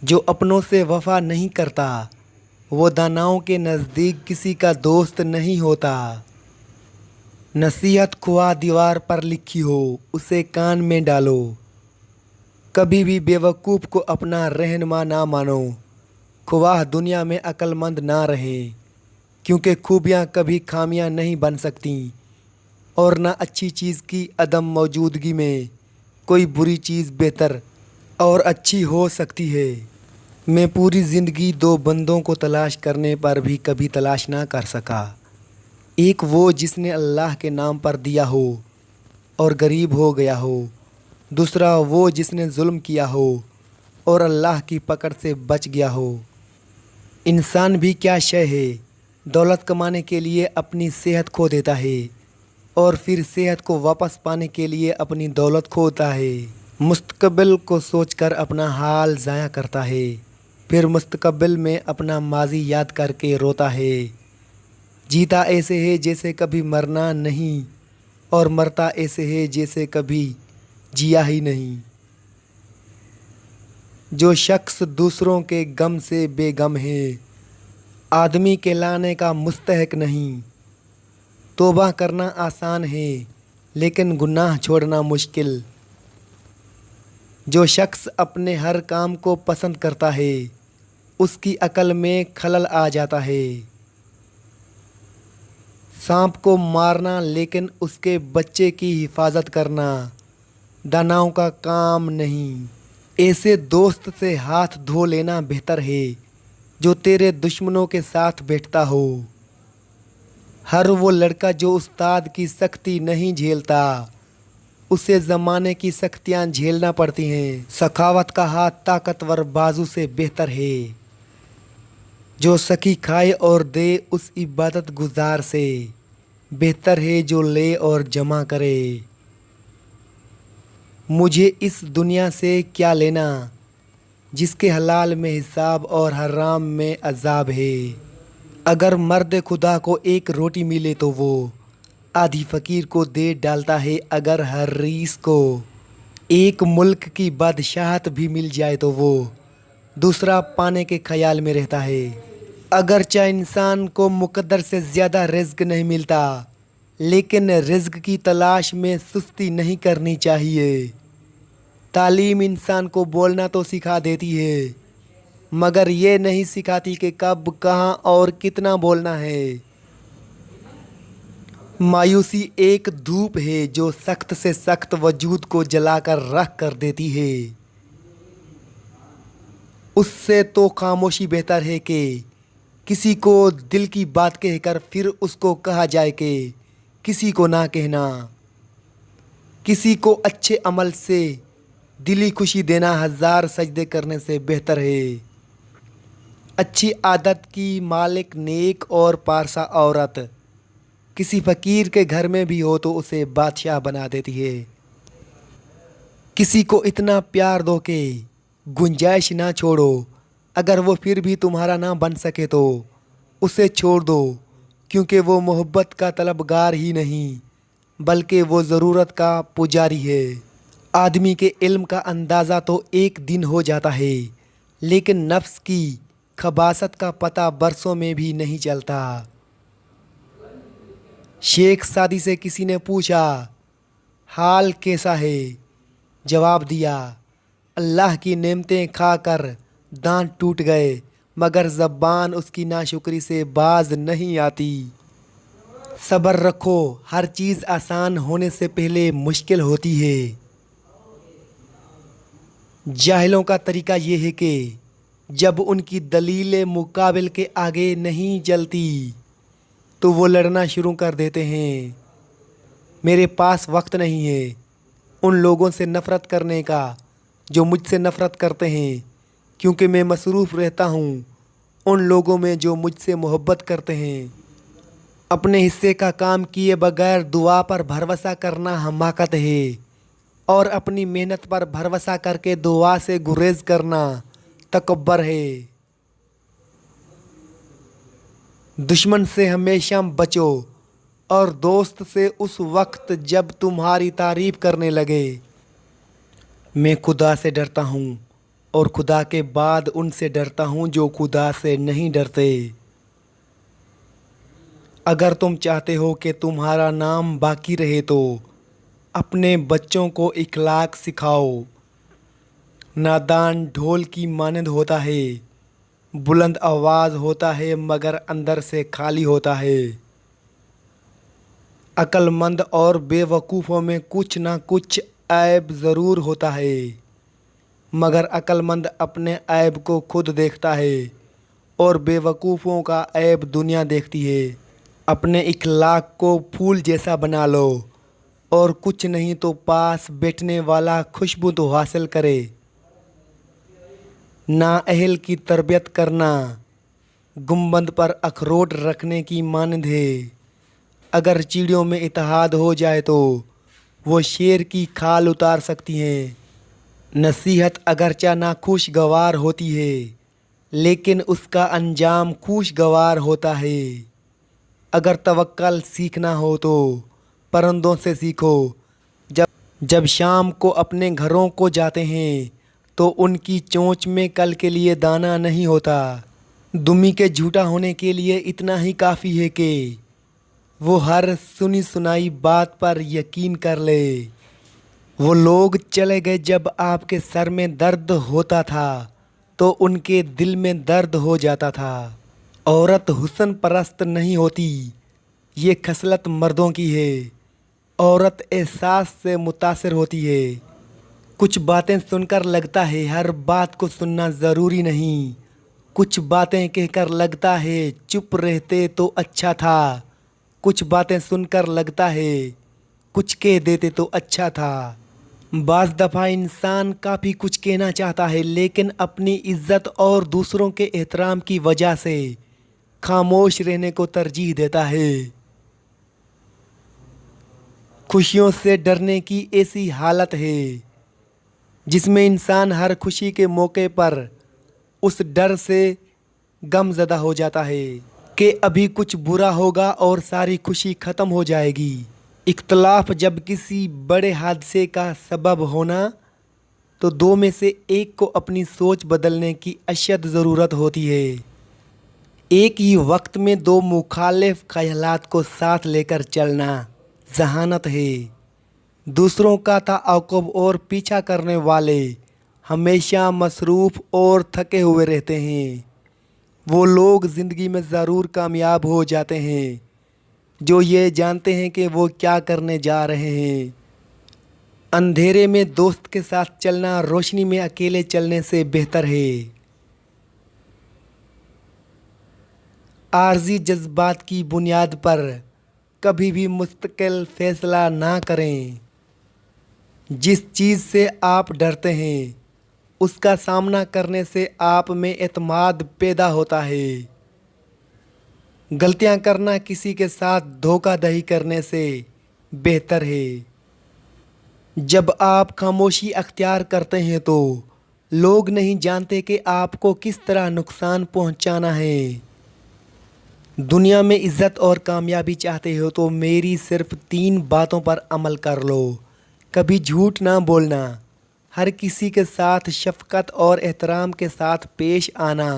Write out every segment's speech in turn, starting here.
جو اپنوں سے وفا نہیں کرتا وہ داناؤں کے نزدیک کسی کا دوست نہیں ہوتا۔ نصیحت خواہ دیوار پر لکھی ہو اسے کان میں ڈالو، کبھی بھی بے وقوف کو اپنا رہنما نہ مانو، خواہ دنیا میں عقل مند نہ رہیں، کیونکہ خوبیاں کبھی خامیاں نہیں بن سکتیں، اور نہ اچھی چیز کی عدم موجودگی میں کوئی بری چیز بہتر اور اچھی ہو سکتی ہے۔ میں پوری زندگی دو بندوں کو تلاش کرنے پر بھی کبھی تلاش نہ کر سکا، ایک وہ جس نے اللہ کے نام پر دیا ہو اور غریب ہو گیا ہو، دوسرا وہ جس نے ظلم کیا ہو اور اللہ کی پکڑ سے بچ گیا ہو۔ انسان بھی کیا شے ہے، دولت کمانے کے لیے اپنی صحت کھو دیتا ہے اور پھر صحت کو واپس پانے کے لیے اپنی دولت کھوتا ہے۔ مستقبل کو سوچ کر اپنا حال ضائع کرتا ہے، پھر مستقبل میں اپنا ماضی یاد کر کے روتا ہے۔ جیتا ایسے ہے جیسے کبھی مرنا نہیں، اور مرتا ایسے ہے جیسے کبھی جیا ہی نہیں۔ جو شخص دوسروں کے غم سے بے غم ہے آدمی کہلانے کا مستحق نہیں۔ توبہ کرنا آسان ہے لیکن گناہ چھوڑنا مشکل۔ جو شخص اپنے ہر کام کو پسند کرتا ہے اس کی عقل میں خلل آ جاتا ہے۔ سانپ کو مارنا لیکن اس کے بچے کی حفاظت کرنا داناؤں کا کام نہیں۔ ایسے دوست سے ہاتھ دھو لینا بہتر ہے جو تیرے دشمنوں کے ساتھ بیٹھتا ہو۔ ہر وہ لڑکا جو استاد کی سختی نہیں جھیلتا اسے زمانے کی سختیاں جھیلنا پڑتی ہیں۔ سخاوت کا ہاتھ طاقتور بازو سے بہتر ہے، جو سخی کھائے اور دے اس عبادت گزار سے بہتر ہے جو لے اور جمع کرے۔ مجھے اس دنیا سے کیا لینا جس کے حلال میں حساب اور حرام میں عذاب ہے۔ اگر مرد خدا کو ایک روٹی ملے تو وہ آدھی فقیر کو دے ڈالتا ہے، اگر حریص کو ایک ملک کی بادشاہت بھی مل جائے تو وہ دوسرا پانے کے خیال میں رہتا ہے۔ اگرچہ انسان کو مقدر سے زیادہ رزق نہیں ملتا لیکن رزق کی تلاش میں سستی نہیں کرنی چاہیے۔ تعلیم انسان کو بولنا تو سکھا دیتی ہے مگر یہ نہیں سکھاتی کہ کب، کہاں اور کتنا بولنا ہے۔ مایوسی ایک دھوپ ہے جو سخت سے سخت وجود کو جلا کر راکھ کر دیتی ہے۔ اس سے تو خاموشی بہتر ہے کہ کسی کو دل کی بات کہہ کر پھر اس کو کہا جائے کہ کسی کو نہ کہنا۔ کسی کو اچھے عمل سے دلی خوشی دینا ہزار سجدے کرنے سے بہتر ہے۔ اچھی عادت کی مالک نیک اور پارسا عورت کسی فقیر کے گھر میں بھی ہو تو اسے بادشاہ بنا دیتی ہے۔ کسی کو اتنا پیار دو کہ گنجائش نہ چھوڑو، اگر وہ پھر بھی تمہارا نہ بن سکے تو اسے چھوڑ دو، کیونکہ وہ محبت کا طلبگار ہی نہیں بلکہ وہ ضرورت کا پجاری ہے۔ آدمی کے علم کا اندازہ تو ایک دن ہو جاتا ہے لیکن نفس کی خباثت کا پتہ برسوں میں بھی نہیں چلتا۔ شیخ سادی سے کسی نے پوچھا حال کیسا ہے؟ جواب دیا اللہ کی نعمتیں کھا کر دانت ٹوٹ گئے مگر زبان اس کی ناشکری سے باز نہیں آتی۔ صبر رکھو، ہر چیز آسان ہونے سے پہلے مشکل ہوتی ہے۔ جاہلوں کا طریقہ یہ ہے کہ جب ان کی دلیل مقابل کے آگے نہیں چلتی تو وہ لڑنا شروع کر دیتے ہیں۔ میرے پاس وقت نہیں ہے ان لوگوں سے نفرت کرنے کا جو مجھ سے نفرت کرتے ہیں، کیونکہ میں مصروف رہتا ہوں ان لوگوں میں جو مجھ سے محبت کرتے ہیں۔ اپنے حصے کا کام کیے بغیر دعا پر بھروسہ کرنا حماقت ہے، اور اپنی محنت پر بھروسہ کر کے دعا سے گریز کرنا تکبر ہے۔ دشمن سے ہمیشہ بچو اور دوست سے اس وقت جب تمہاری تعریف کرنے لگے۔ میں خدا سے ڈرتا ہوں اور خدا کے بعد ان سے ڈرتا ہوں جو خدا سے نہیں ڈرتے۔ اگر تم چاہتے ہو کہ تمہارا نام باقی رہے تو اپنے بچوں کو اخلاق سکھاؤ۔ نادان ڈھول کی مانند ہوتا ہے، بلند آواز ہوتا ہے مگر اندر سے خالی ہوتا ہے۔ عقل مند اور بے وقوفوں میں کچھ نہ کچھ عیب ضرور ہوتا ہے، مگر عقل مند اپنے عیب کو خود دیکھتا ہے اور بے وقوفوں کا عیب دنیا دیکھتی ہے۔ اپنے اخلاق کو پھول جیسا بنا لو اور کچھ نہیں تو پاس بیٹھنے والا خوشبو تو حاصل کرے۔ نااہل کی تربیت کرنا گنبد پر اخروٹ رکھنے کی مانند ہے۔ اگر چڑیوں میں اتحاد ہو جائے تو وہ شیر کی کھال اتار سکتی ہیں۔ نصیحت اگرچہ ناخوشگوار ہوتی ہے لیکن اس کا انجام خوشگوار ہوتا ہے۔ اگر توکل سیکھنا ہو تو پرندوں سے سیکھو۔ جب شام کو اپنے گھروں کو جاتے ہیں تو ان کی چونچ میں کل کے لیے دانہ نہیں ہوتا۔ دمی کے جھوٹا ہونے کے لیے اتنا ہی کافی ہے کہ وہ ہر سنی سنائی بات پر یقین کر لے۔ وہ لوگ چلے گئے جب آپ کے سر میں درد ہوتا تھا تو ان کے دل میں درد ہو جاتا تھا۔ عورت حسن پرست نہیں ہوتی، یہ خصلت مردوں کی ہے۔ عورت احساس سے متاثر ہوتی ہے۔ کچھ باتیں سن کر لگتا ہے ہر بات کو سننا ضروری نہیں۔ کچھ باتیں کہہ کر لگتا ہے چپ رہتے تو اچھا تھا۔ کچھ باتیں سن کر لگتا ہے کچھ کہہ دیتے تو اچھا تھا۔ بعض دفعہ انسان کافی کچھ کہنا چاہتا ہے لیکن اپنی عزت اور دوسروں کے احترام کی وجہ سے خاموش رہنے کو ترجیح دیتا ہے۔ خوشیوں سے ڈرنے کی ایسی حالت ہے جس میں انسان ہر خوشی کے موقع پر اس ڈر سے غم زدہ ہو جاتا ہے کہ ابھی کچھ برا ہوگا اور ساری خوشی ختم ہو جائے گی۔ اختلاف جب کسی بڑے حادثے کا سبب ہونا تو دو میں سے ایک کو اپنی سوچ بدلنے کی اشد ضرورت ہوتی ہے۔ ایک ہی وقت میں دو مخالف خیالات کو ساتھ لے کر چلنا ذہانت ہے۔ دوسروں کا تعاقب اور پیچھا کرنے والے ہمیشہ مصروف اور تھکے ہوئے رہتے ہیں۔ وہ لوگ زندگی میں ضرور کامیاب ہو جاتے ہیں جو یہ جانتے ہیں کہ وہ کیا کرنے جا رہے ہیں۔ اندھیرے میں دوست کے ساتھ چلنا روشنی میں اکیلے چلنے سے بہتر ہے۔ عارضی جذبات کی بنیاد پر کبھی بھی مستقل فیصلہ نہ کریں۔ جس چیز سے آپ ڈرتے ہیں اس کا سامنا کرنے سے آپ میں اعتماد پیدا ہوتا ہے۔ غلطیاں کرنا کسی کے ساتھ دھوکہ دہی کرنے سے بہتر ہے۔ جب آپ خاموشی اختیار کرتے ہیں تو لوگ نہیں جانتے کہ آپ کو کس طرح نقصان پہنچانا ہے۔ دنیا میں عزت اور کامیابی چاہتے ہو تو میری صرف 3 باتوں پر عمل کر لو۔ کبھی جھوٹ نہ بولنا، ہر کسی کے ساتھ شفقت اور احترام کے ساتھ پیش آنا،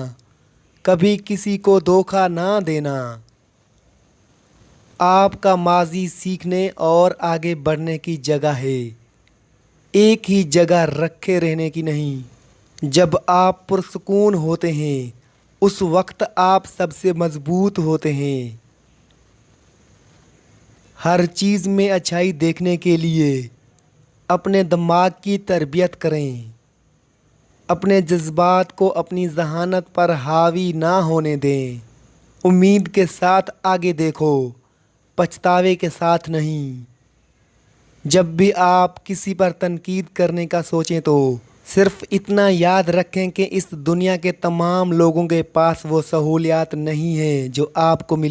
کبھی کسی کو دھوکہ نہ دینا۔ آپ کا ماضی سیکھنے اور آگے بڑھنے کی جگہ ہے، ایک ہی جگہ رکھے رہنے کی نہیں۔ جب آپ پرسکون ہوتے ہیں اس وقت آپ سب سے مضبوط ہوتے ہیں۔ ہر چیز میں اچھائی دیکھنے کے لیے اپنے دماغ کی تربیت کریں۔ اپنے جذبات کو اپنی ذہانت پر حاوی نہ ہونے دیں۔ امید کے ساتھ آگے دیکھو، پچھتاوے کے ساتھ نہیں۔ جب بھی آپ کسی پر تنقید کرنے کا سوچیں تو صرف اتنا یاد رکھیں کہ اس دنیا کے تمام لوگوں کے پاس وہ سہولیات نہیں ہیں جو آپ کو ملی۔